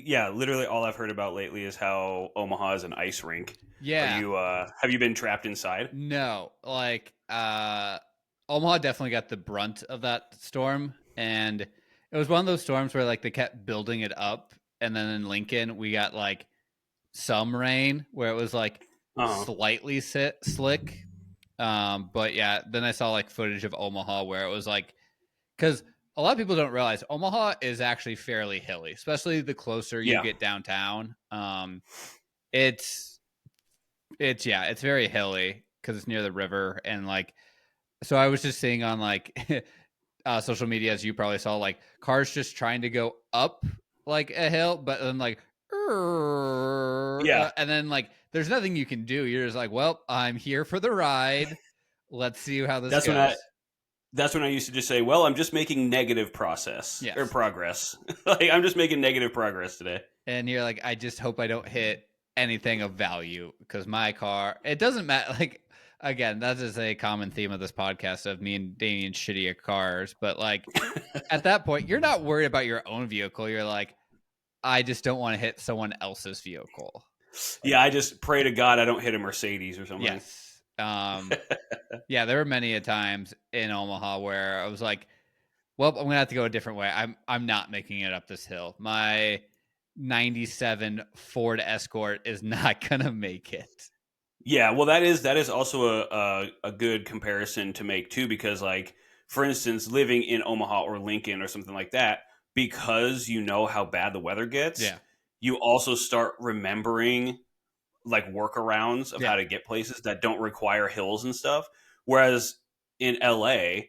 yeah, literally all I've heard about lately is how Omaha is an ice rink. Are Yeah. you have you been trapped inside? No, Omaha definitely got the brunt of that storm, and it was one of those storms where like they kept building it up, and then in Lincoln we got like some rain where it was like Uh-huh. slightly slick. But yeah, then I saw like footage of Omaha where it was like because a lot of people don't realize Omaha is actually fairly hilly, especially the closer you Yeah. get downtown. It's it's very hilly because it's near the river and like so I was just seeing on like social media as you probably saw like cars just trying to go up like a hill but then like Yeah. and then like there's nothing you can do. You're just like, well, I'm here for the ride, let's see how this That's when I goes. that's when I used to just say, "Well, I'm just making negative process or Yes. progress. Like I'm just making negative progress today." And you're like, I just hope I don't hit anything of value because my car, it doesn't matter. Like, again, that is a common theme of this podcast of me and Damien shitty cars. But like, at that point, you're not worried about your own vehicle. You're like, I just don't want to hit someone else's vehicle. Yeah, I just pray to God I don't hit a Mercedes or something. Yes. Yeah, there were many a times in Omaha where I was like, well, I'm gonna have to go a different way. I'm not making it up this hill. My 97 Ford Escort is not gonna make it. Yeah, well, that is also a good comparison to make too, because like for instance, living in Omaha or Lincoln or something like that, because you know how bad the weather gets, Yeah. you also start remembering like workarounds of Yeah. how to get places that don't require hills and stuff. Whereas in LA,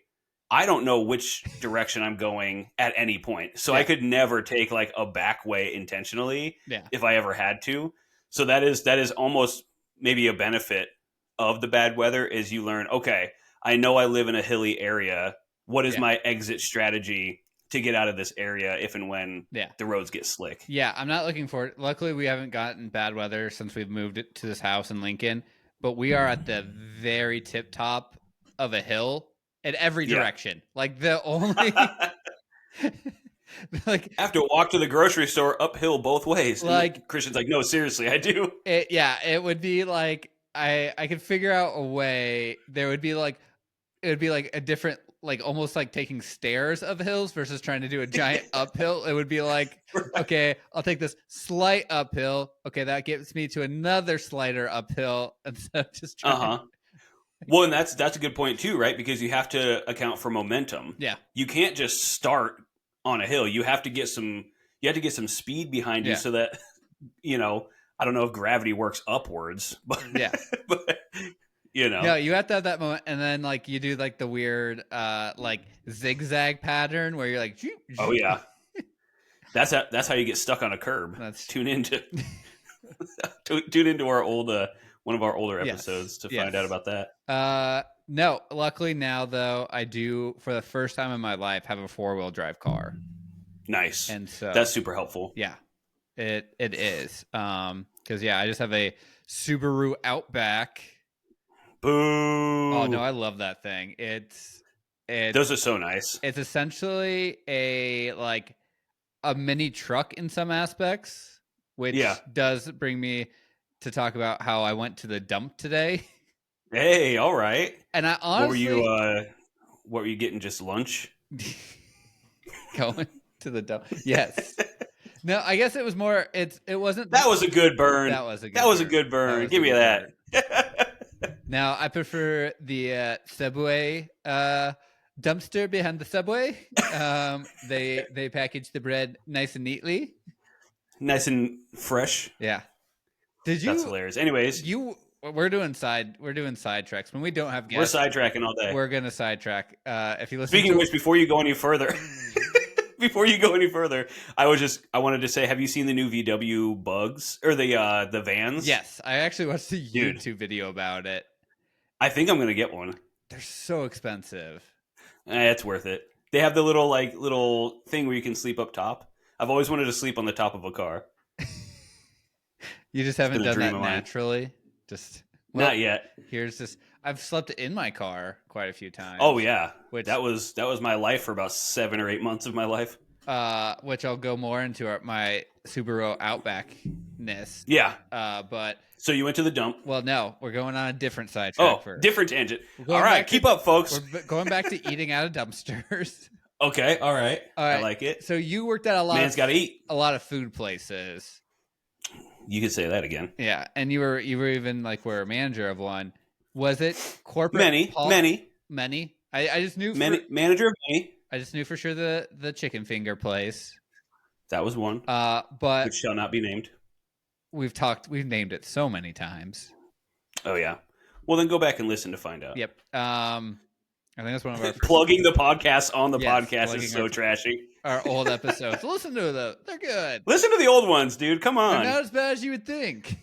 I don't know which direction I'm going at any point, so I Yeah. could never take like a back way intentionally Yeah. if I ever had to. So that is almost maybe a benefit of the bad weather is you learn, okay, I know I live in a hilly area. What is Yeah. my exit strategy to get out of this area if and when Yeah. the roads get slick? Yeah. I'm not looking for it. Luckily, we haven't gotten bad weather since we've moved it to this house in Lincoln, but we are at the very tip top of a hill in every Yeah. direction. Like the only like Have to walk to the grocery store uphill both ways. And like Christian's like, no, seriously, I do. it would be like I could figure out a way. There would be like it would be like a different like almost like taking stairs of hills versus trying to do a giant uphill. It would be like, okay, I'll take this slight uphill. Okay, that gets me to another slighter uphill instead of just Uh trying. huh. Well, and that's a good point too, right? Because you have to account for momentum. Yeah, You can't just start on a hill. You have to get some speed behind you yeah, so that I don't know if gravity works upwards, but yeah. but No, you have to have that moment, and then like you do like the weird like zigzag pattern where you're like, oh yeah, that's how you get stuck on a curb. that's Tune into tune into our old one of our older yes, episodes to find out yes. about that. No, luckily now though, I do for the first time in my life have a 4-wheel drive car. Nice. And so That's super helpful. yeah, it is. Because yeah, I just have a Subaru Outback. Oh no, Boo. I love that thing. It's Those are so nice. it's essentially a like a mini truck in some aspects, Yeah. which does bring me to talk about how I went to the dump today. Hey, all right. And I What were you honestly what were you getting, just lunch? going to the dump. Yes. No, I guess it was more. It wasn't. That was a good burn. That was a good. That was a Burn. good That burn. was a Give me good that. burn. Now I prefer the Subway dumpster behind the Subway. They package the bread nice and neatly. Nice and fresh. Yeah. Did That's you hilarious. Anyways, we're doing sidetracks when we don't have we're guests. sidetracking all day. We're gonna sidetrack. If you listen. Speaking to of which, before you go any further, I wanted to say, have you seen the new VW Bugs or the vans? Yes, I actually watched a Dude. YouTube video about it. I think I'm gonna get one. They're so expensive. It's worth it. They have the little thing where you can sleep up top. I've always wanted to sleep on the top of a car. You just haven't been a done dream that of mine. naturally. Just Not yet. Here's this. I've slept in my car quite a few times. Oh yeah, Which that was my life for about 7 or 8 months of my life. which I'll go more into my Subaru Outback-ness. Yeah. But So you went to the dump. well, no, we're going on a different sidetrack first. Different tangent. We're All going right, back keep to- up, folks. We're going back to eating out of dumpsters. Okay, all right. All right. I like it. So you worked at Man's got to eat. a lot of food places. You could say that again. Yeah, and you were even like were a manager of one. Was it corporate? Many. I just knew Manager of many. I just knew for sure the chicken finger place. That was one. But Which shall not be named. we've named it so many times. Oh yeah. Well, then go back and listen to find out. Yep. I think that's one of our Plugging the podcast on the Yes, podcast plugging is so trashy. our old episodes. Listen to them; they're good. Listen to the old ones, dude. Come They're on. not as bad as you would think.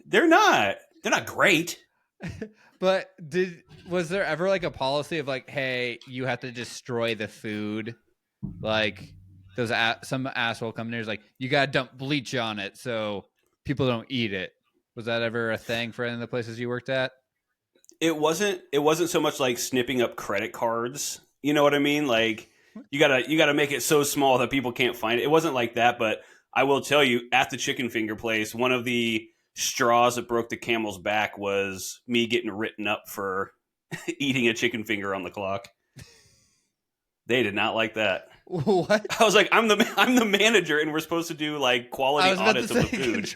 They're not. They're not great. But was there ever like a policy of like, hey, you have to destroy the food? Like those some asshole companies like you got to dump bleach on it so people don't eat it. Was that ever a thing for any of the places you worked at? It wasn't so much like snipping up credit cards. You know what I mean? Like you gotta make it so small that people can't find it. It wasn't like that, but I will tell you, at the chicken finger place, one of the straws that broke the camel's back was me getting written up for eating a chicken finger on the clock. They did not like that. What? I was like, I'm the manager, and we're supposed to do like quality audits of the food.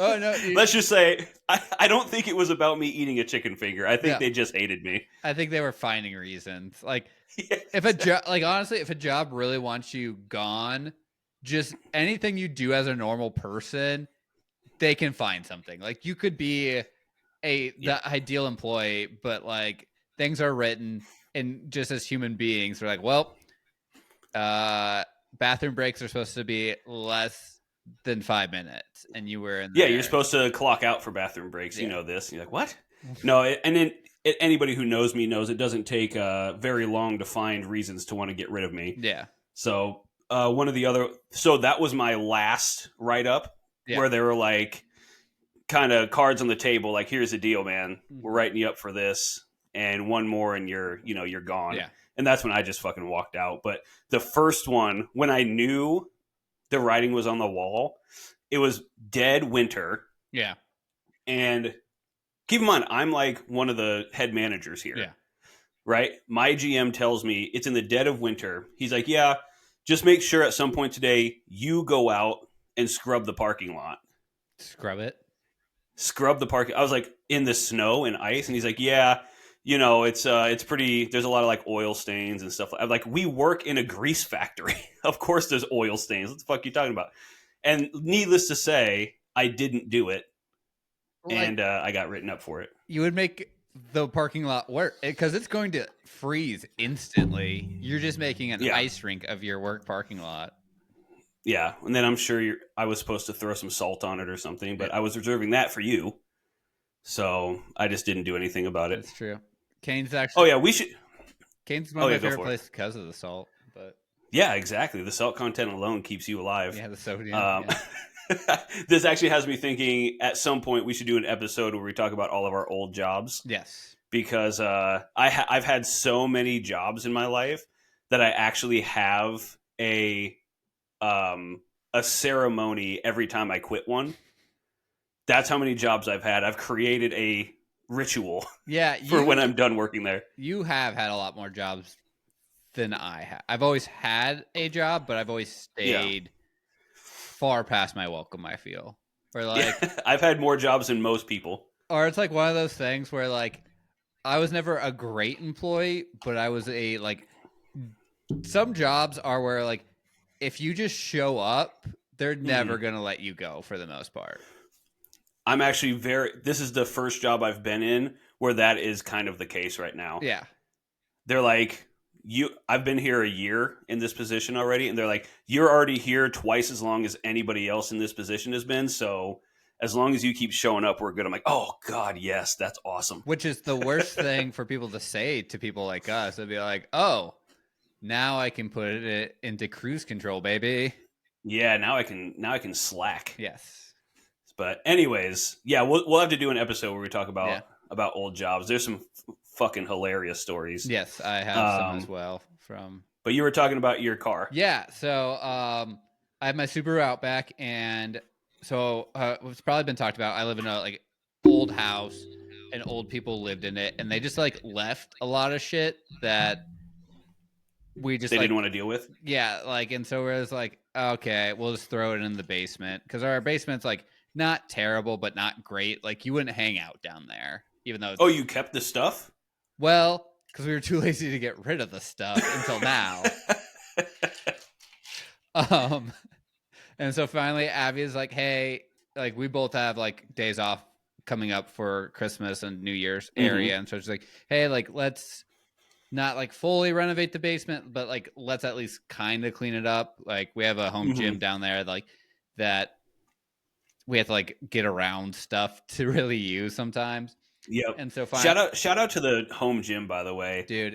Oh no! Let's just say I don't think it was about me eating a chicken finger. I think Yeah. they just hated me. I think they were finding reasons. Like Yeah. if a job, like honestly, if a job really wants you gone, just anything you do as a normal person, they can find something. Like you could be the ideal employee, but like things are written, and just as human beings, we're like, well, bathroom breaks are supposed to be less than 5 minutes, and you were in there. Yeah, you're supposed to clock out for bathroom breaks. Yeah. You know this. And you're like, what? No, and then anybody who knows me knows it doesn't take very long to find reasons to want to get rid of me. Yeah. So that was my last write up where they were like, kind of cards on the table, like, here's the deal, man. We're writing you up for this, and one more, and you're gone. Yeah. And that's when I just fucking walked out. But the first one, when I knew the writing was on the wall, it was dead winter. Yeah. And keep in mind, I'm like one of the head managers here. Yeah. Right? My GM tells me it's in the dead of winter. He's like, yeah, just make sure at some point today you go out and scrub the parking lot. Scrub it. Scrub the parking. I was like, in the snow and ice. And he's like, yeah, it's pretty, there's a lot of like oil stains and stuff. I'm like, we work in a grease factory. Of course there's oil stains. What the fuck are you talking about? And needless to say, I didn't do it. And I got written up for it. You would make the parking lot work because it's going to freeze instantly. You're just making an ice rink of your work parking lot. Yeah, and then I'm sure I was supposed to throw some salt on it or something, but I was reserving that for you. So I just didn't do anything about it. That's true. Cane's actually. Oh yeah, we should. Cane's one of my favorite places because of the salt. But yeah, exactly. The salt content alone keeps you alive. Yeah, the sodium. This actually has me thinking. At some point, we should do an episode where we talk about all of our old jobs. Yes, because I've had so many jobs in my life that I actually have a ceremony every time I quit one. That's how many jobs I've had. I've created a ritual for when I'm done working there. You have had a lot more jobs than I have. I've always had a job, but I've always stayed far past my welcome, I feel. Or like I've had more jobs than most people. Or it's like one of those things where like I was never a great employee, but I was some jobs are where like if you just show up, they're never going to let you go for the most part. I'm actually this is the first job I've been in where that is kind of the case right now. Yeah. They're like, I've been here a year in this position already, and they're like, you're already here twice as long as anybody else in this position has been, so as long as you keep showing up, we're good. I'm like, oh God, yes, that's awesome. Which is the worst thing for people to say to people like us. They'd be like, oh, now I can put it into cruise control, baby. Yeah, now I can slack. Yes. But anyways, yeah, we'll have to do an episode where we talk about old jobs. There's some fucking hilarious stories. Yes, I have some as well from. But you were talking about your car. Yeah, so I have my Subaru Outback, and so it's probably been talked about. I live in a like old house, and old people lived in it, and they just like left a lot of shit that we just They like didn't want to deal with. yeah, like, and so we're just like, okay, we'll just throw it in the basement because our basement's like not terrible, but not great. Like you wouldn't hang out down there, even though. Oh, you kept the stuff? Well, because we were too lazy to get rid of the stuff until now. And so finally Abby is like, hey, like we both have like days off coming up for Christmas and New Year's area. And so she's like, hey, like let's not like fully renovate the basement, but like let's at least kind of clean it up. Like we have a home gym down there, like that we have to like get around stuff to really use sometimes. Yep. And so shout out to the home gym, by the way, dude.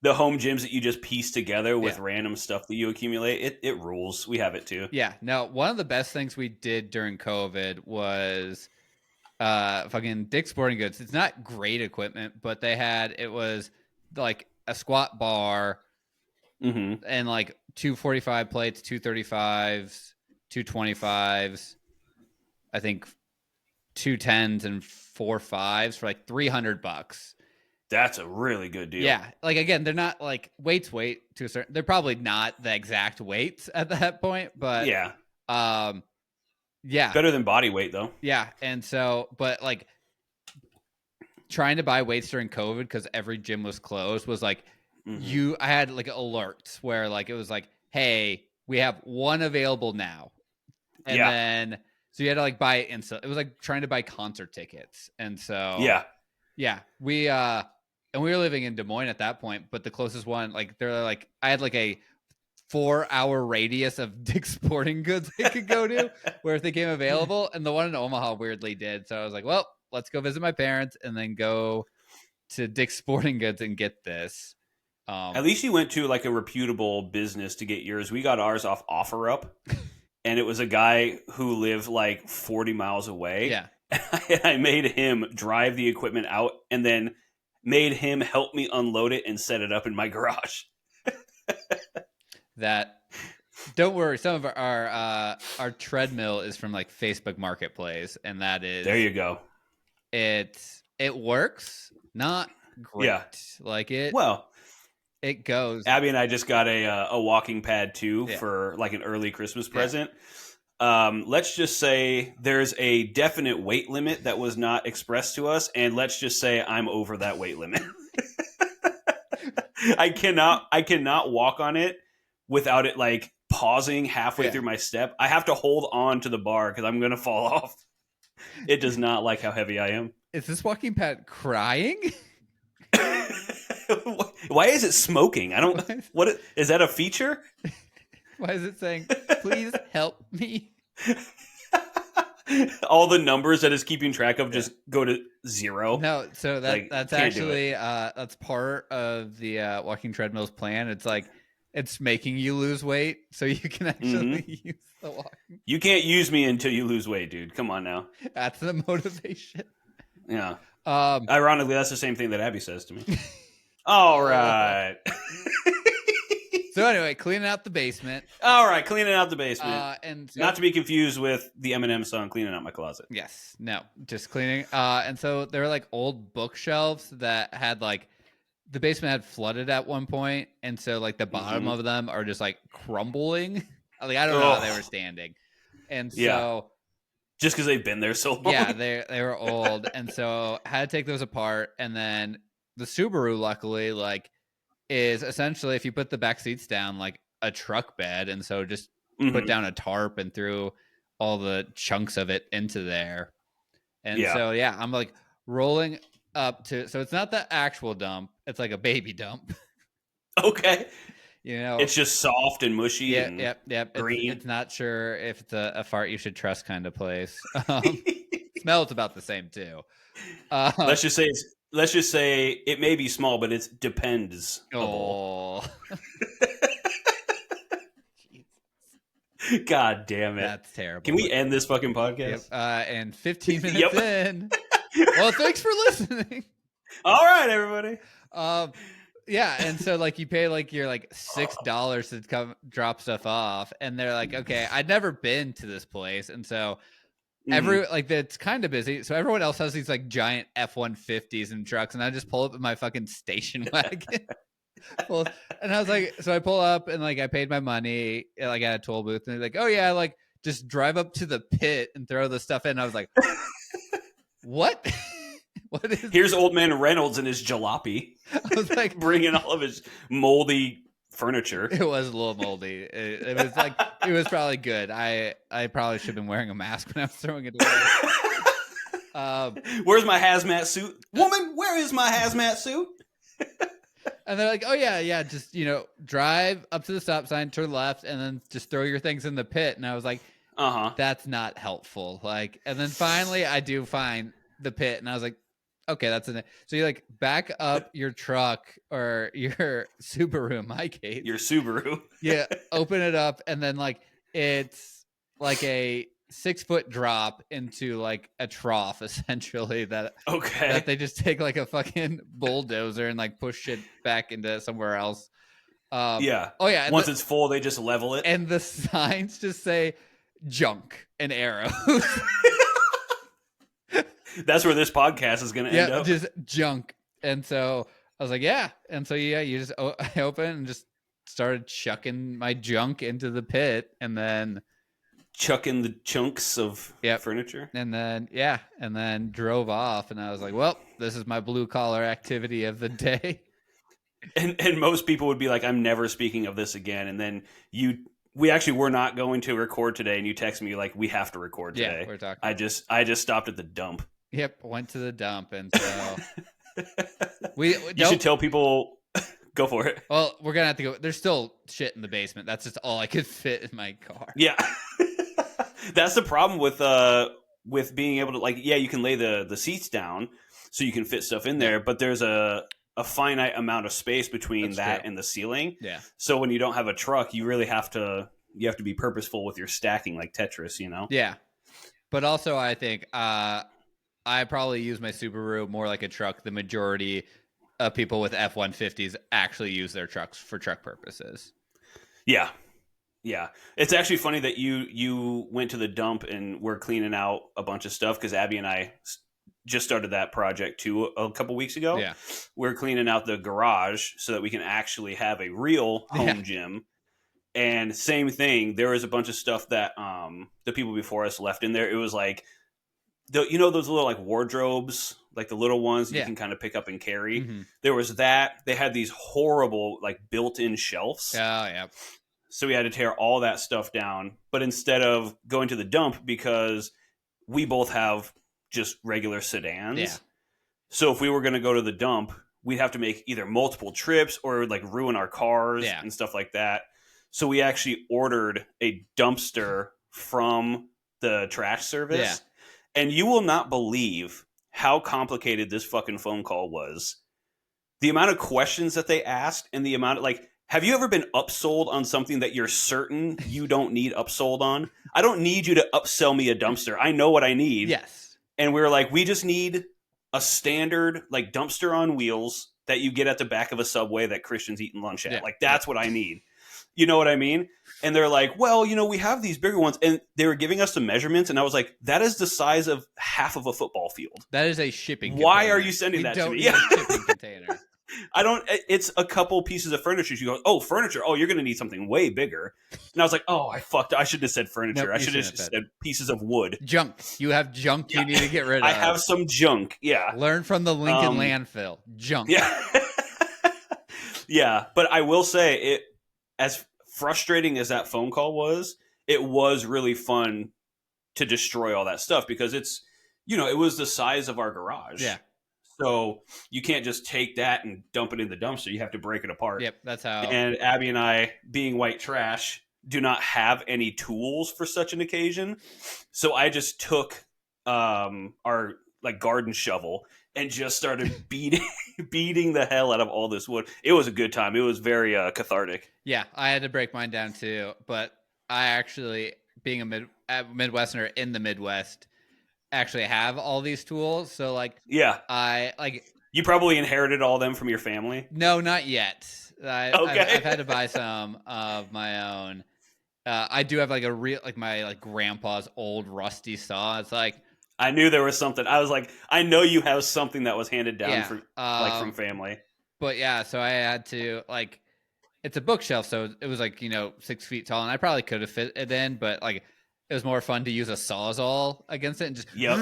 The home gyms that you just piece together with random stuff that you accumulate. It rules. We have it too. Yeah. No, one of the best things we did during COVID was fucking Dick's Sporting Goods. It's not great equipment, but it was like a squat bar and like 245 plates, 235s, 225s, I think 210s and 4.5s for like $300. That's a really good deal. Yeah. Like, again, they're not like weight to a certain, they're probably not the exact weights at that point, but yeah. Yeah. Better than body weight though. Yeah. And so, but like trying to buy weights during COVID because every gym was closed was like, I had like alerts where like, it was like, hey, we have one available now. And then, so you had to like buy it instant. It was like trying to buy concert tickets. And so, yeah, we were living in Des Moines at that point, but the closest one, like they're like, I had like a 4-hour radius of Dick's Sporting Goods I could go to where if they came available, and the one in Omaha weirdly did. So I was like, well, let's go visit my parents and then go to Dick's Sporting Goods and get this. At least you went to like a reputable business to get yours. We got ours off OfferUp, and it was a guy who lived like 40 miles away. Yeah. And I made him drive the equipment out and then made him help me unload it and set it up in my garage. Don't worry, some of our treadmill is from like Facebook Marketplace, and that is there you go. It works, not great. Yeah. Like it. Well, it goes. Abby and I just got a walking pad too for like an early Christmas present. Let's just say there's a definite weight limit that was not expressed to us, and let's just say I'm over that weight limit. I cannot walk on it without it like pausing halfway through my step. I have to hold on to the bar because I'm gonna fall off. It does not like how heavy I am. Is this walking pad crying? Why is it smoking? I don't. What is that a feature? Why is it saying, please help me? All the numbers that it's keeping track of just go to 0. No, so that's actually that's part of the walking treadmill's plan. It's like it's making you lose weight so you can actually use the walking. You can't use me until you lose weight, dude. Come on now. That's the motivation. Yeah. Ironically, that's the same thing that Abby says to me. All right. So anyway, cleaning out the basement. All right, cleaning out the basement. And so, not to be confused with the Eminem song "Cleaning Out My Closet." Yes, no, just cleaning. And so there were like old bookshelves that had like the basement had flooded at one point, and so like the bottom of them are just like crumbling. Like I don't know how they were standing, and so just because they've been there so long. Yeah, they were old, and so I had to take those apart, and then the Subaru, luckily, like. Is essentially if you put the back seats down like a truck bed, and so just put down a tarp and threw all the chunks of it into there. And so I'm like rolling up to, so it's not the actual dump, it's like a baby dump. Okay. You know, it's just soft and mushy. Yep. Green. It's not sure if it's a fart you should trust kind of place. Smells about the same too. Let's just say it may be small, but it depends. Oh. God damn it. That's terrible. Can we end this fucking podcast? Yep. And 15 minutes in. Well, thanks for listening. All right, everybody. Yeah, and so like you pay like your like $6 to come drop stuff off, and they're like, okay, I'd never been to this place, and so Mhm. like it's kind of busy. So everyone else has these like giant F-150s and trucks, and I just pull up in my fucking station wagon. And I was like, so I pull up and like I paid my money like at a toll booth, and they're like, oh yeah, like just drive up to the pit and throw the stuff in. I was like, what? What is? Here's old man Reynolds and his jalopy, I was like, bringing all of his moldy furniture. it was a little moldy. It was like it was probably good. I probably should have been wearing a mask when I was throwing it away. Where's my hazmat suit, woman? Where is my hazmat suit? And they're like, oh yeah, just drive up to the stop sign, turn left, and then just throw your things in the pit. And I was like, that's not helpful. Like, and then finally I do find the pit, and I was like, okay, that's in it. So you like back up your truck or your Subaru, in my case. Your Subaru. Yeah, open it up, and then like it's like a 6-foot drop into like a trough, essentially, that they just take like a fucking bulldozer and like push it back into somewhere else. Yeah. Oh yeah. Once it's full, they just level it. And the signs just say junk and arrows. That's where this podcast is going to end up. Just junk. And so I was like, yeah. And so you just I opened and just started chucking my junk into the pit, and then chucking the chunks of furniture. And then drove off, and I was like, well, this is my blue collar activity of the day. And most people would be like, I'm never speaking of this again. And then we actually were not going to record today, and you text me like, we have to record today. Yeah, we're talking. I just stopped at the dump. Yep, went to the dump, and so you should tell people. Go for it. Well, we're gonna have to go. There's still shit in the basement. That's just all I could fit in my car. Yeah, that's the problem with being able to, like, you can lay the seats down so you can fit stuff in there, but there's a finite amount of space between and the ceiling. Yeah. So when you don't have a truck, you really have to be purposeful with your stacking, like Tetris. Yeah. But also, I think I probably use my Subaru more like a truck. The majority of people with F-150s actually use their trucks for truck purposes. Yeah. Yeah. It's actually funny that you went to the dump and we're cleaning out a bunch of stuff, because Abby and I just started that project too a couple weeks ago. Yeah. We're cleaning out the garage so that we can actually have a real home gym. And same thing, there was a bunch of stuff that the people before us left in there. It was like, those little like wardrobes, like the little ones you can kind of pick up and carry. Mm-hmm. There was that. They had these horrible like built-in shelves. Oh, yeah. So we had to tear all that stuff down. But instead of going to the dump, because we both have just regular sedans. So if we were going to go to the dump, we'd have to make either multiple trips or it would like ruin our cars and stuff like that. So we actually ordered a dumpster from the trash service. Yeah. And you will not believe how complicated this fucking phone call was. The amount of questions that they asked, and the amount of, like, have you ever been upsold on something that you're certain you don't need upsold on? I don't need you to upsell me a dumpster. I know what I need. Yes. And we were like, we just need a standard like dumpster on wheels that you get at the back of a Subway that Christian's eating lunch at. Yeah. Like, that's what I need. You know what I mean? And they're like, well, we have these bigger ones. And they were giving us the measurements. And I was like, that is the size of half of a football field. That is a shipping container. Why are you sending that to me? Yeah. Shipping container. I don't, it's a couple pieces of furniture. You go, oh, furniture. Oh, you're going to need something way bigger. And I was like, oh, I fucked up. I should have said furniture. Nope, I should have said pieces of wood. Junk. You have junk you need to get rid of. I have some junk. Yeah. Learn from the Lincoln landfill. Junk. Yeah. Yeah. But I will say, as frustrating as that phone call was, it was really fun to destroy all that stuff, because it's, it was the size of our garage. Yeah. So you can't just take that and dump it in the dumpster. You have to break it apart. Yep, that's how. And Abby and I, being white trash, do not have any tools for such an occasion. So I just took our like garden shovel and just started beating the hell out of all this wood. It was a good time. It was very cathartic. Yeah, I had to break mine down too. But I actually, being a Midwesterner in the Midwest, actually have all these tools. So like, yeah, I like You probably inherited all them from your family. No, not yet. Okay. I've had to buy some of my own. I do have like a real, like my like grandpa's old rusty saw. It's like, I knew there was something. I was like, I know you have something that was handed down yeah, from like from family. but yeah, so I had to like, it's a bookshelf, so it was like 6 feet tall, and I probably could have fit it in, but like it was more fun to use a sawzall against it and just Yep.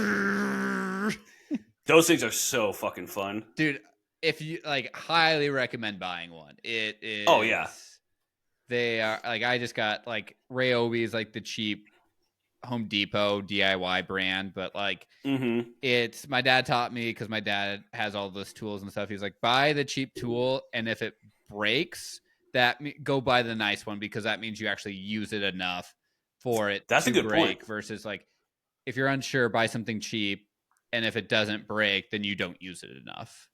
Those things are so fucking fun. dude. If you like, highly recommend buying one. It is. Oh yeah. They are like, I just got like Ryobi is like the cheap Home Depot DIY brand, but like Mm-hmm. it's, my dad taught me, because my dad has all those tools and stuff. He's like, buy the cheap tool, and if it breaks, go buy the nice one, because that means you actually use it enough for it That's to a good break. point. Versus like, if you're unsure, buy something cheap, and if it doesn't break, then you don't use it enough.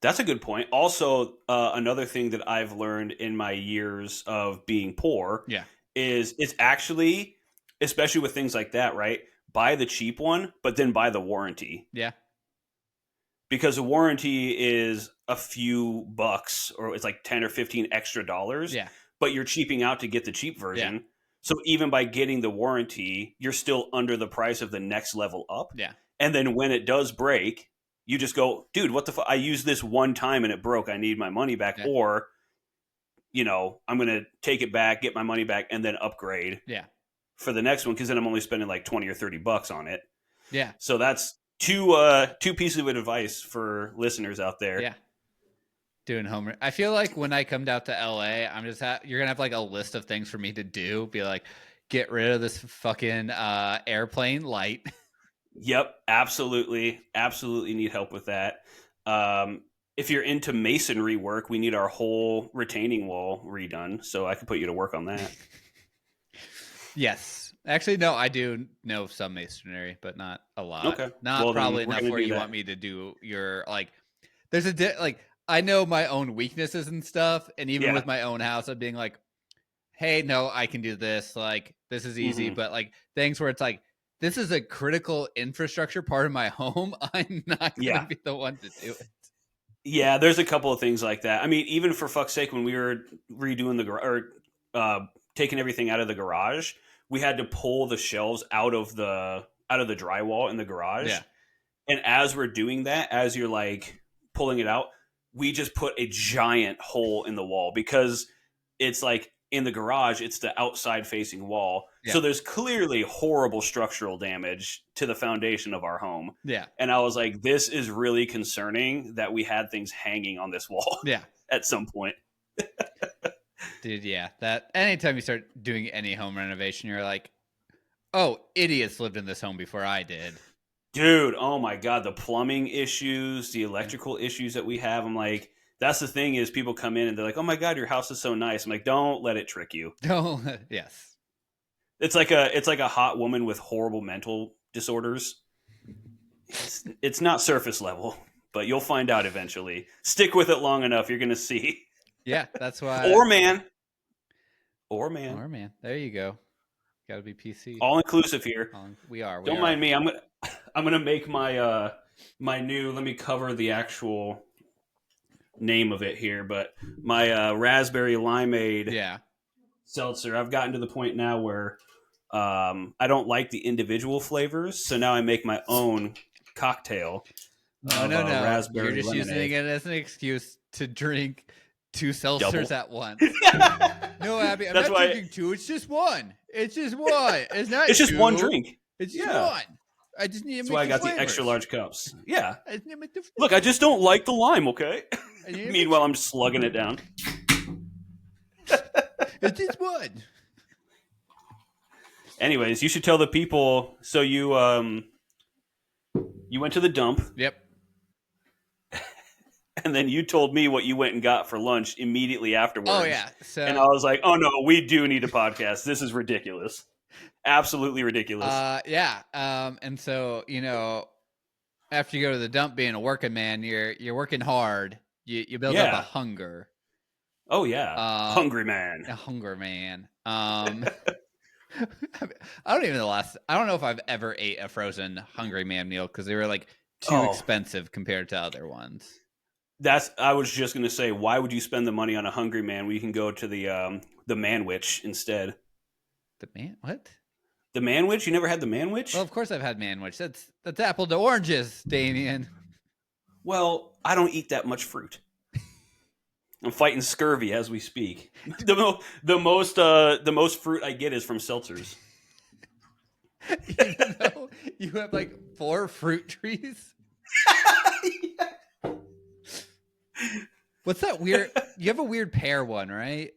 That's a good point. Also, another thing that I've learned in my years of being poor Yeah. is it's actually, especially with things like that, right? Buy the cheap one, but then buy the warranty. Yeah. Because the warranty is a few bucks, or it's like 10 or 15 extra dollars. Yeah. But you're cheaping out to get the cheap version. Yeah. So even by getting the warranty, you're still under the price of the next level up. Yeah. And then when it does break, you just go, dude, what the fuck? I used this one time and it broke. I need my money back. Yeah. Or, I'm going to take it back, get my money back, and then upgrade Yeah. for the next one, because then I'm only spending like 20 or 30 bucks on it. Yeah. So that's two pieces of advice for listeners out there. Yeah. Doing home. I feel like when I come down to LA, I'm just you're gonna have like a list of things for me to do. Be like, get rid of this fucking airplane light. Yep, absolutely need help with that. If you're into masonry work, we need our whole retaining wall redone, so I could put you to work on that. Yes. Actually, no, I do know some masonry, but not a lot. Okay. Not Well, probably then we're enough gonna where do you that. want me to do your like. There's like, I know my own weaknesses and stuff, and even Yeah. with my own house, I'm being like, hey, no, I can do this. Like, this is easy. Mhm. But like things where it's like, this is a critical infrastructure part of my home, I'm not going to Yeah. be the one to do it. Yeah, there's a couple of things like that. I mean, even for fuck's sake, when we were redoing the taking everything out of the garage, we had to pull the shelves out of the drywall in the garage. Yeah. And as we're doing that, as you're like pulling it out, we just put a giant hole in the wall, because it's like in the garage, it's the outside facing wall. Yeah. So there's clearly horrible structural damage to the foundation of our home. Yeah. And I was like, this is really concerning that we had things hanging on this wall Yeah. at some point. Dude, yeah. That anytime you start doing any home renovation, you're like, oh, idiots lived in this home before I did. Dude, oh my God, the plumbing issues, the electrical issues that we have. I'm like, that's the thing, is people come in and they're like, oh my God, your house is so nice. I'm like, don't let it trick you. Oh, yes. It's like a hot woman with horrible mental disorders. It's not surface level, but you'll find out eventually. Stick with it long enough, you're going to see. Yeah, that's why. Or man. Or man. There you go. Got to be PC. All inclusive here. We are. Don't mind me. I'm gonna make my my new. Let me cover the actual name of it here, but my raspberry limeade Yeah. seltzer. I've gotten to the point now where I don't like the individual flavors, so now I make my own cocktail. No. Raspberry You're just lemonade. using it as an excuse to drink 2 seltzers Double. at once. No, Abby, I'm That's not why- drinking 2. It's just one. It's just one. It's not. It's just 2. one drink. It's just Yeah. one. I just need to That's make why I the got flavors. the extra large cups. Yeah. I just need to make the Look, I just don't like the lime. Okay. I need to Meanwhile, I'm slugging it down. make- it's just one. Anyways, you should tell the people. So you went to the dump, Yep. and then you told me what you went and got for lunch immediately afterwards. Oh yeah. So And I was like, oh no, we do need a podcast. This is ridiculous. Absolutely ridiculous. yeah. And so, after you go to the dump, being a working man, you're working hard. You build up Yeah. a hunger. Oh yeah. Hungry man. A hunger man. I don't know if I've ever ate a frozen Hungry Man meal, because they were like too expensive compared to other ones. I was just gonna say, why would you spend the money on a Hungry Man when you can go to the Manwich instead? The man what? The Manwich? You never had the Manwich? Well, of course I've had Manwich. That's apple to oranges, Damien. Well, I don't eat that much fruit. I'm fighting scurvy as we speak. The most fruit I get is from seltzers. Even though you have like 4 fruit trees. What's that weird? You have a weird pear one, right?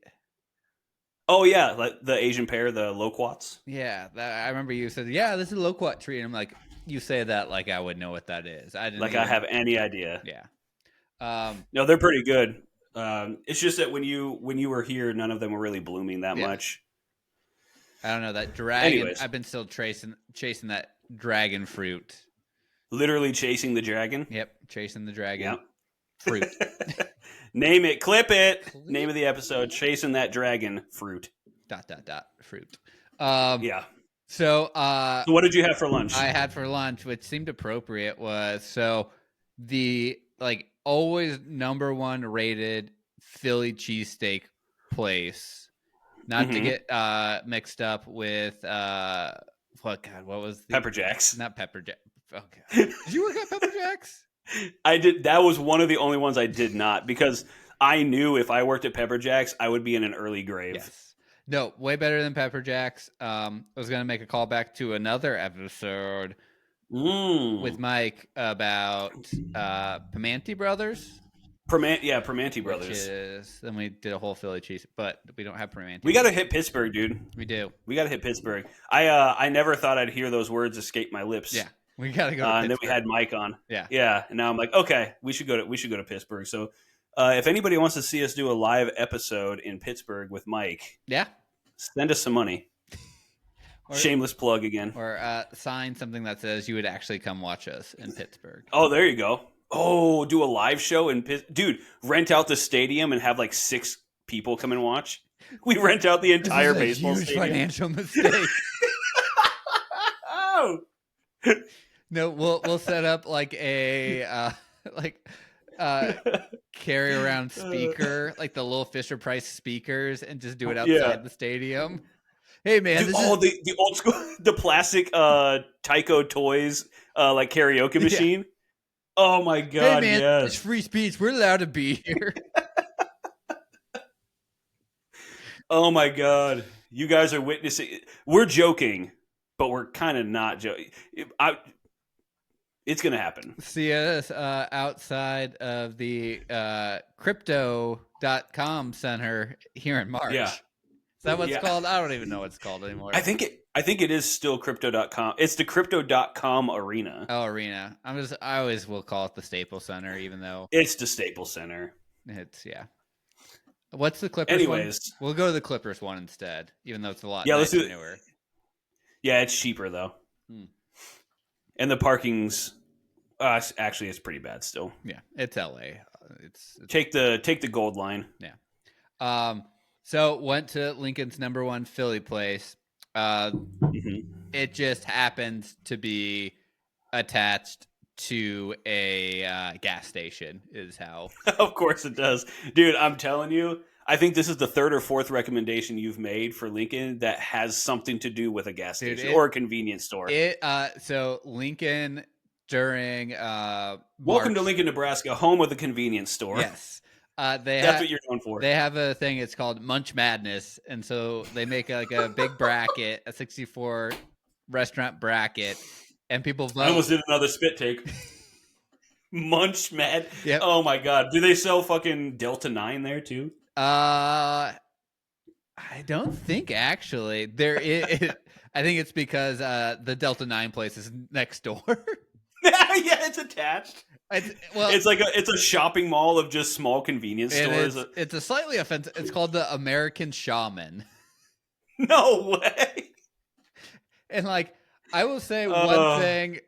Oh yeah, like the Asian pear, the loquats. Yeah, I remember you said, "Yeah, this is a loquat tree," and I'm like, "You say that like I would know what that is." I didn't. I have any idea. Yeah. No, they're pretty good. It's just that when you were here, none of them were really blooming that much. I don't know that dragon. Anyways. I've been still chasing that dragon fruit. Literally chasing the dragon. Yep, chasing the dragon. Yep. Fruit. Name it. Clip it. Name of the episode: Chasing that dragon fruit. ... Fruit. Yeah. So what did you have for lunch? I had for lunch, which seemed appropriate, was the always number 1 rated Philly cheesesteak place. Not to get mixed up with what was the Pepper Jacks? Not Pepper Jack. Oh God. Did you work at Pepper Jacks? I did. That was one of the only ones I did not, because I knew if I worked at Pepper Jacks, I would be in an early grave. Yes. No, way better than Pepper Jacks. I was going to make a call back to another episode with Mike about Primanti Brothers. Primanti Brothers. Then we did a whole Philly cheese, but we don't have Primanti. We got to hit Pittsburgh, dude. We do. We got to hit Pittsburgh. I never thought I'd hear those words escape my lips. Yeah, we got to go. To and then we had Mike on. Yeah. And now I'm like, okay, we should go to Pittsburgh. So, if anybody wants to see us do a live episode in Pittsburgh with Mike, send us some money. Shameless plug again. Or sign something that says you would actually come watch us in Pittsburgh. Oh, there you go. Oh, do a live show in Pittsburgh. Dude, rent out the stadium and have 6 people come and watch. We rent out the entire baseball huge stadium. Financial mistake. Oh. No, we'll set up a carry around speaker, like the little Fisher Price speakers, and just do it outside the stadium. Hey man, dude, the old school, the plastic Tyco Toys karaoke machine. Yeah. Oh my god! Hey man, yes. It's free speech. We're allowed to be here. Oh my god! You guys are witnessing. We're joking, but we're kind of not joking. It's gonna happen. See us outside of the crypto.com center here in March. Yeah. Is that what it's called? I don't even know what it's called anymore. I think it is still crypto.com. It's the crypto.com arena. Oh, arena. I always will call it the Staples Center, even though it's the Staples Center. It's What's the Clippers one? We'll go to the Clippers one instead, even though it's a lot newer. Yeah, it's cheaper though. And the parking's actually it's pretty bad still. Yeah, it's LA. It's take the gold line. Yeah. So went to Lincoln's number 1 Philly place. It just happens to be attached to a gas station is how. Of course it does. Dude, I'm telling you, I think this is the 3rd or 4th recommendation you've made for Lincoln that has something to do with a gas station or a convenience store. So Lincoln during Welcome to Lincoln, Nebraska, home of the convenience store. Yes. That's what you're known for. They have a thing. It's called Munch Madness, and so they make a big bracket, a 64 restaurant bracket, and people vote. I almost did another spit take. Munch Mad. Yep. Oh my god, do they sell fucking Delta 9 there too? I don't think actually there is. I think it's because the Delta 9 place is next door. Yeah, it's attached. It's a shopping mall of just small convenience stores. It's a slightly offensive. It's called the American Shaman. No way. And I will say one thing,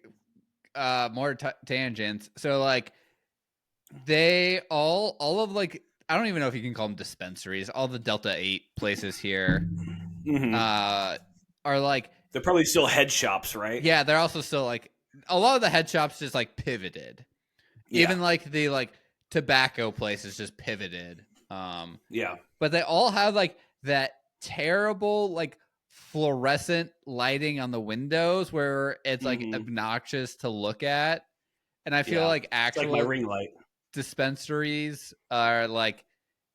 more tangents. So they all of I don't even know if you can call them dispensaries. All the Delta 8 places here are they're probably still head shops, right? Yeah, they're also still a lot of the head shops just like pivoted. Yeah. Even like the like tobacco places just pivoted. Yeah. But they all have like that terrible like fluorescent lighting on the windows where it's like Mhm. obnoxious to look at. And I feel Yeah. like It's like my actual ring light. dispensaries are like,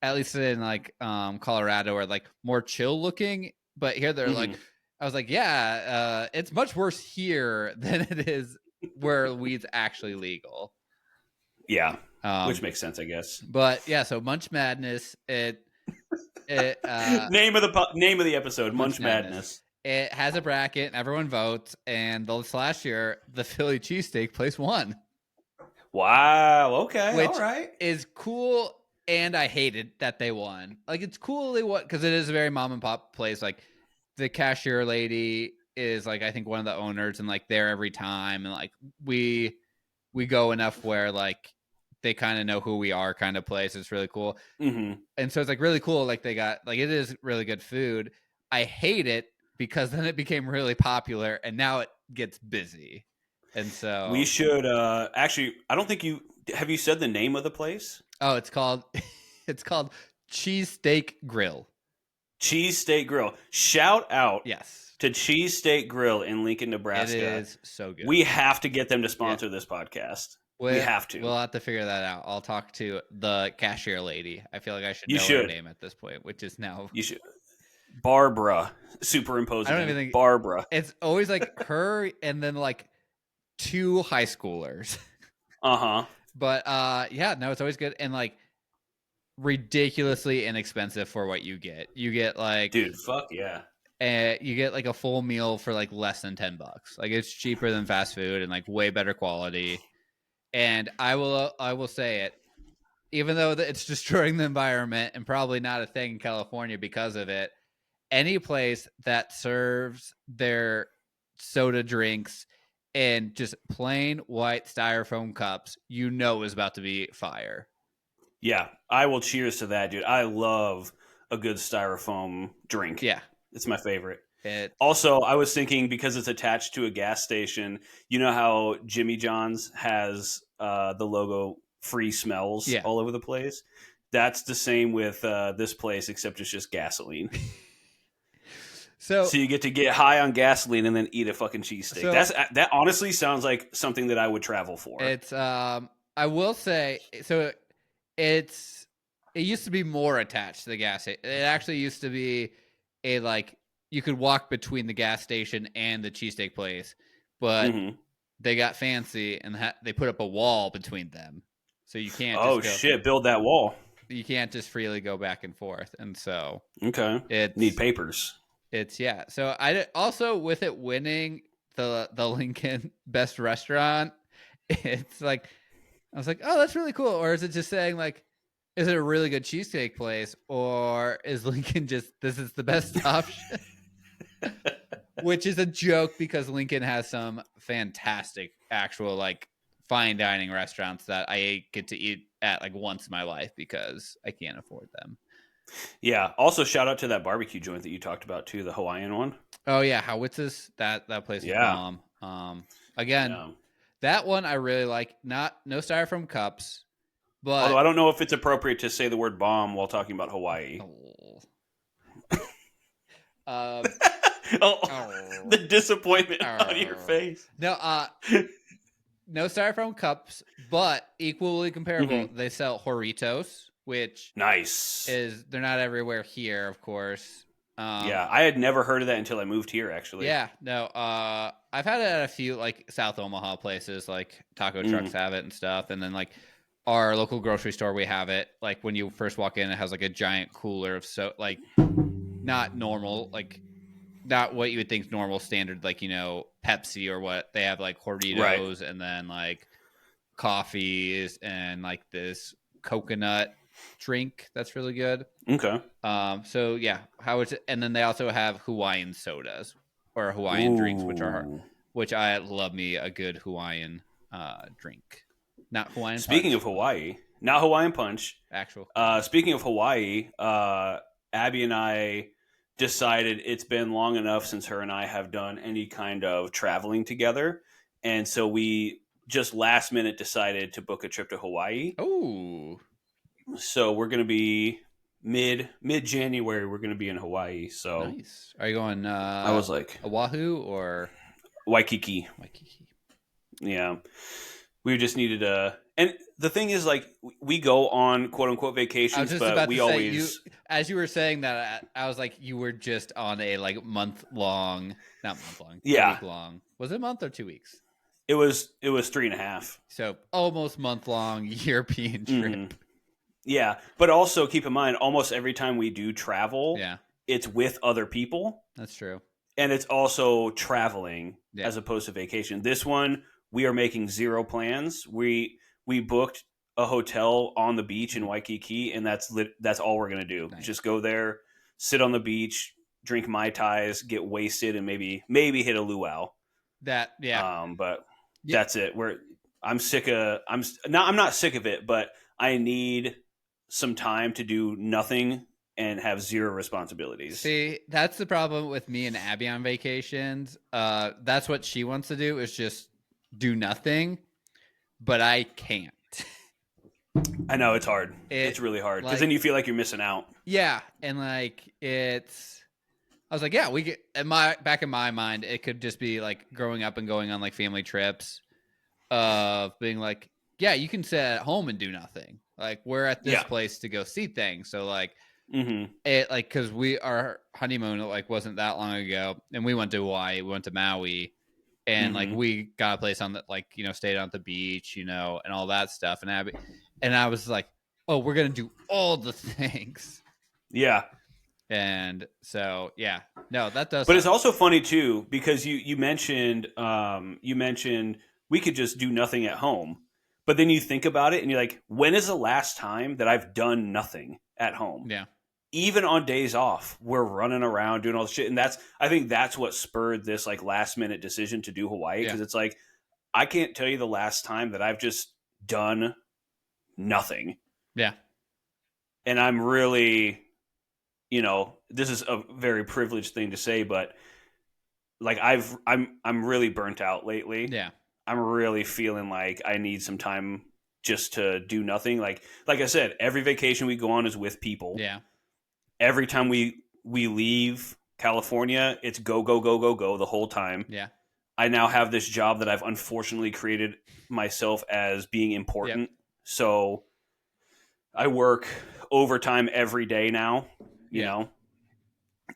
at least in like Colorado, are like more chill looking. But here they're like, Mhm. I was like, yeah, it's much worse here than it is where weed's actually legal. Yeah. Which Um, makes sense, I guess. but yeah, so Munch Madness, it Name of the episode, Munch Madness. It has a bracket, and everyone votes, and this last year, the Philly cheesesteak place won, Wow. Okay. which All right. is cool. And I hated that they won. Like, it's cool they won because it is a very mom and pop place. Like, the cashier lady is like, I think one of the owners, and like there every time, and like we go enough where like they kind of know who we are, kind of place. It's really cool. Mm-hmm. And so it's like really cool. Like they got like it is really good food. I hate it because then it became really popular, and now it gets busy. And so We should actually. I don't think you have. You said the name of the place. it's called it's called Cheesesteak Grill. Cheesesteak Grill. Shout out Yes, to Cheesesteak Grill in Lincoln, it Nebraska. is so good. We have to get them to sponsor this podcast. We have to. We'll have to figure that out. I'll talk to the cashier lady. I feel like I should You know her should. name at this point, which is now You should. Barbara. Superimposing. I don't even think Barbara. it's always like her and then like two high schoolers. Uh-huh. But yeah, no, it's always good and like ridiculously inexpensive for what you get. You get like Dude, fuck yeah. you get like a full meal for like less than $10. Like it's cheaper than fast food and like way better quality. And I will say it, even though it's destroying the environment and probably not a thing in California because of it, any place that serves their soda drinks in just plain white styrofoam cups, you know is about to be fire. Yeah, I will cheers to that, dude. I love a good styrofoam drink. Yeah. It's my favorite. It Also, I was thinking because it's attached to a gas station, you know how Jimmy John's has the logo free smells Yeah. all over the place? That's the same with this place, except it's just gasoline. so So you get to get high on gasoline and then eat a fucking cheesesteak. So- That honestly sounds like something that I would travel for. it's I will say so it used to be more attached to the gas station. It actually used to be a like you could walk between the gas station and the cheesesteak place, but Mhm. they got fancy and they put up a wall between them, so you can't. Oh just shit! Build that wall. You can't just freely go back and forth, and so Okay. it's Need papers. It's yeah. So I also with it winning the Lincoln Best Restaurant, it's like I was like, oh, that's really cool. Or is it just saying like, is it a really good cheesesteak place, or is Lincoln just this is the best option? Which is a joke because Lincoln has some fantastic actual like fine dining restaurants that I get to eat at like once in my life because I can't afford them. Yeah. Also, shout out to that barbecue joint that you talked about too, the Hawaiian one. Oh yeah, Howitz's that place is Yeah. bomb. Again, Yeah. that one I really like. No styrofoam cups, but Although I don't know if it's appropriate to say the word bomb while talking about Hawaii. Oh. The disappointment on your face. No, no styrofoam cups, but equally comparable. They sell Horritos, which Nice. they're not everywhere here, of course. Yeah, I had never heard of that until I moved here. Actually. Yeah, no. I've had it at a few like South Omaha places, like taco trucks have it and stuff, and then like our local grocery store, we have it. Like when you first walk in, it has like a giant cooler of like not normal, like not what you would think normal standard, like Pepsi or what they have, like Horritos, right. And then like coffees and like this coconut drink that's really good. Okay. So yeah, and then they also have Hawaiian sodas or Hawaiian drinks, which I love me a good Hawaiian drink. Not Hawaiian. Speaking punch, of Hawaii, not Hawaiian punch. Actual. Speaking of Hawaii, Abby and I decided it's been long enough since her and I have done any kind of traveling together, and so we just last minute decided to book a trip to Hawaii. Oh, So we're going to be mid January. We're going to be in Hawaii. So nice. Are you going I was like Oahu or Waikiki. Waikiki? Yeah, we just needed a. And the thing is, like, we go on quote unquote I was vacations, just but about we to say, always. as you were saying that, I was like, you were just on a like month long, not month long, Yeah. week long. Was it a month or 2 weeks? It was 3.5. So almost month long European trip. Mm-hmm. Yeah, but also keep in mind, almost every time we do travel, Yeah, it's with other people, that's true. and it's also traveling Yeah. as opposed to vacation. This one, we are making zero plans. We booked a hotel on the beach in Waikiki, and that's all we're gonna do. Nice. Just go there, sit on the beach, drink Mai Tais, get wasted, and maybe hit a luau. That But Yeah. that's it. I'm not sick of it, but I need some time to do nothing and have zero responsibilities. See, that's the problem with me and Abby on vacations. That's what she wants to do is just do nothing, but I can't. I know it's hard. It's really hard because like- then you feel like you're missing out. Yeah, and like I was like, yeah, we get back in my mind, it could just be like growing up and going on like family trips of being like, yeah, you can sit at home and do nothing. Like we're at this Yeah. place to go see things. So like Mm-hmm. it like because our honeymoon like wasn't that long ago, and we went to Hawaii, we went to Maui, and like Mhm. we got a place on the like stayed on the beach, and all that stuff. And Abby and I was like, oh, we're gonna do all the things. Yeah, And so yeah, no, that does. but it's also funny too because you mentioned we could just do nothing at home, but then you think about it and you're like, when is the last time that I've done nothing at home? Yeah. Even on days off, we're running around doing all this shit, and I think that's what spurred this like last minute decision to do Hawaii because it's like I can't tell you the last time that I've just done nothing. Yeah. And I'm really, this is a very privileged thing to say, but like I'm really burnt out lately. Yeah. I'm really feeling like I need some time just to do nothing. Like I said, every vacation we go on is with people. Yeah. Every time we leave California, it's go the whole time. Yeah. I now have this job that I've unfortunately created myself as being important. Yep. So I work overtime every day now, you know,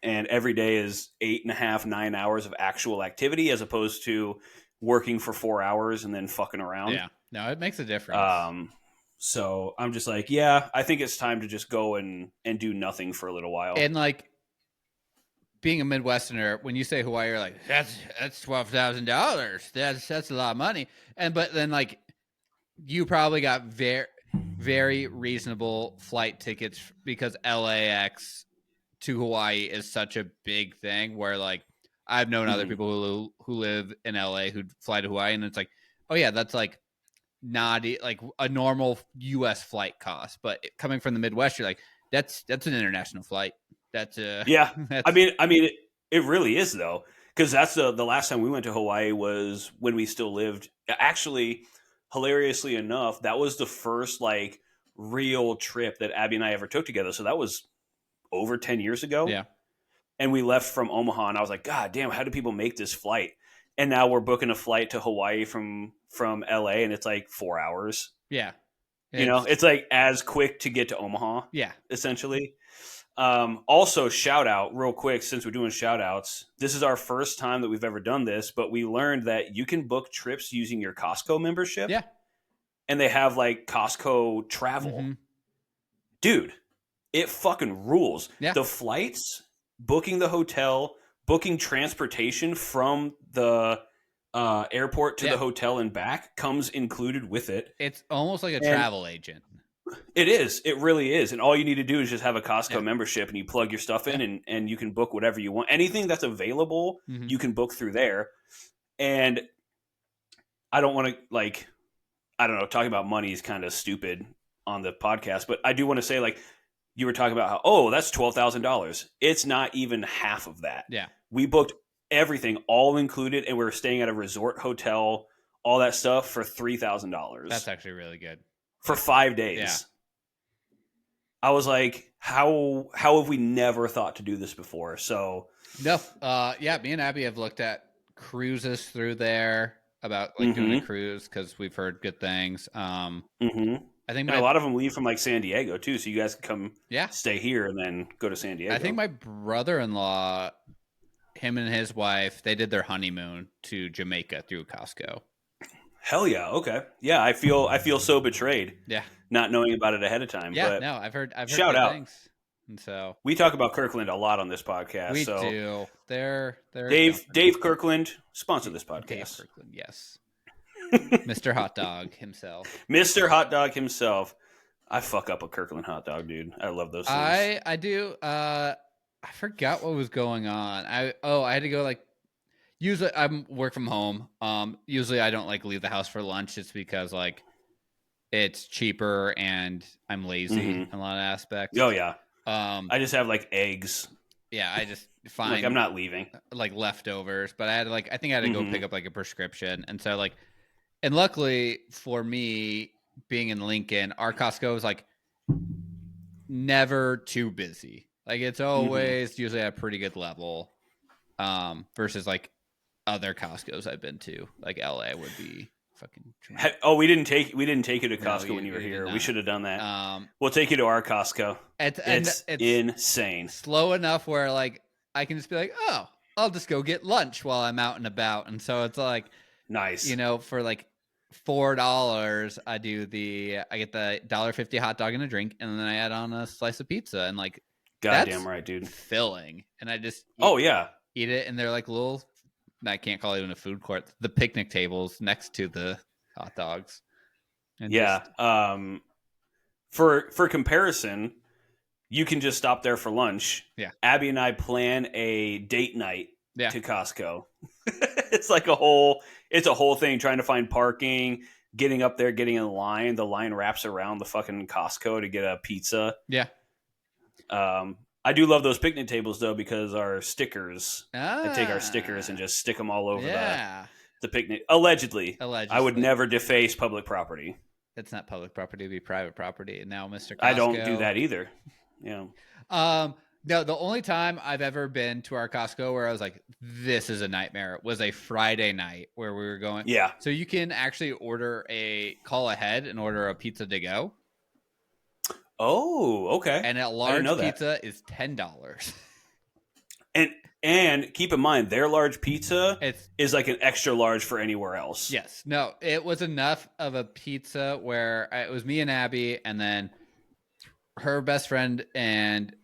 and every day is 8.5, 9 hours of actual activity as opposed to working for 4 hours and then fucking around. Yeah. No, it makes a difference. So I'm just like, yeah, I think it's time to just go and do nothing for a little while. And like being a Midwesterner, when you say Hawaii, you're like, that's $12,000. That's a lot of money. But then like you probably got very, very reasonable flight tickets because LAX to Hawaii is such a big thing where like I've known other people who live in LA who fly to Hawaii, and it's like, oh yeah, that's like not like a normal US flight cost, but coming from the Midwest, you're like, that's an international flight. That's I mean, it really is though, because that's the last time we went to Hawaii was when we still lived. Actually, hilariously enough, that was the first like real trip that Abby and I ever took together. So that was over 10 years ago. Yeah. And we left from Omaha, and I was like, God damn, how do people make this flight? And now we're booking a flight to Hawaii from LA, and it's like 4 hours. Yeah. It's like as quick to get to Omaha. Yeah. Essentially. Also, shout out real quick, since we're doing shout outs. This is our first time that we've ever done this, but we learned that you can book trips using your Costco membership. Yeah. And they have like Costco travel. Mm-hmm. Dude, it fucking rules. Yeah. The flights, booking the hotel, booking transportation from the airport to the hotel and back comes included with it. It's almost like a travel agent. It is. It really is. And all you need to do is just have a Costco membership, and you plug your stuff in, and you can book whatever you want. Anything that's available, you can book through there. And I don't want to, like, I don't know, talking about money is kind of stupid on the podcast, but I do want to say, like, you were talking about how, oh, that's $12,000. It's not even half of that. Yeah. We booked everything, all included, and we were staying at a resort hotel all that stuff for $3,000. That's actually really good. For 5 days. Yeah. I was like, how have we never thought to do this before? So No, yeah, me and Abby have looked at cruises through there about like doing a cruise because we've heard good things. I think and a lot of them leave from like San Diego too, so you guys can come stay here and then go to San Diego. I think my brother-in-law, him and his wife, they did their honeymoon to Jamaica through Costco. Hell yeah, okay. Yeah, I feel so betrayed. Yeah. Not knowing about it ahead of time. Yeah, but no, I've heard shout good out. things. And so we talk about Kirkland a lot on this podcast. We do. They're Dave Kirkland, sponsor this podcast. Dave Kirkland, yes. Mr. Hot Dog himself. Mr. Hot Dog himself. I fuck up a Kirkland hot dog, dude. I love those things. I do. I forgot what was going on. I had to go like. Usually I'm work from home. Usually I don't like leave the house for lunch. It's because like it's cheaper and I'm lazy in a lot of aspects. Oh yeah. I just have like eggs. Yeah, I just find like I'm not leaving like leftovers, but I had I think I had to go pick up like a prescription, and so like, and luckily for me being in Lincoln, our Costco is like never too busy. Like it's always usually at a pretty good level, versus like other Costco's I've been to, like LA would be fucking. We didn't take you to Costco when you were here. We should have done that. We'll take you to our Costco. It's insane. Slow enough where like I can just be like, oh, I'll just go get lunch while I'm out and about, and so it's like nice. You know, for like $4, I get the $1.50 hot dog and a drink, and then I add on a slice of pizza, and like goddamn right, dude, filling, and I just eat it, and they're like little. I can't call it even a food court. The picnic tables next to the hot dogs. And for comparison, you can just stop there for lunch. Yeah. Abby and I plan a date night to Costco. It's like a whole thing, trying to find parking, getting up there, getting in the line. The line wraps around the fucking Costco to get a pizza. Yeah. I do love those picnic tables though, because our stickers, I take our stickers and just stick them all over the picnic. Allegedly. I would never deface public property. It's not public property; it'd be private property. And now, Mr. Costco, I don't do that either. Yeah. No, the only time I've ever been to our Costco where I was like, "This is a nightmare," was a Friday night where we were going. Yeah. So you can actually call ahead and order a pizza to go. Oh, okay. And a large pizza is $10. And keep in mind, their large pizza is like an extra large for anywhere else. Yes. No, it was enough of a pizza where it was me and Abby, and then her best friend and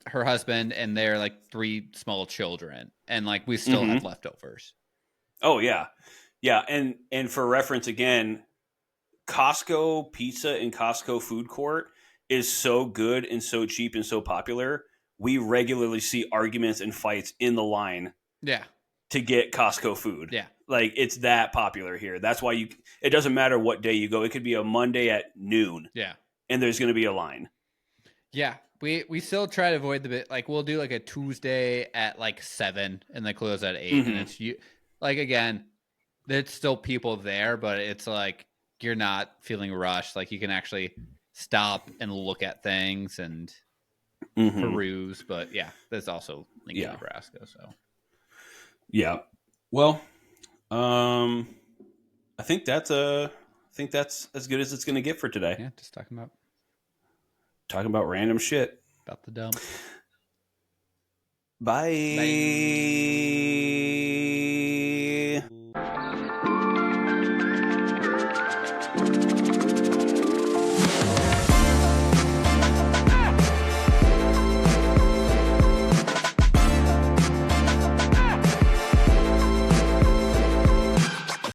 her husband, and they're like 3 small children, and like we still have leftovers. Oh yeah, yeah. And for reference again, Costco pizza and Costco food court is so good and so cheap and so popular. We regularly see arguments and fights in the line. Yeah. To get Costco food. Yeah. Like it's that popular here. That's why it doesn't matter what day you go. It could be a Monday at noon. Yeah. And there's going to be a line. Yeah. We still try to avoid the bit. Like we'll do like a Tuesday at like 7 and then close at 8. And it's like, again, there's still people there, but it's like, you're not feeling rushed. Like you can actually stop and look at things and peruse, but yeah, there's also Lincoln, Nebraska. So yeah, well, I think that's as good as it's going to get for today. Yeah, just talking about random shit about the dump. Bye.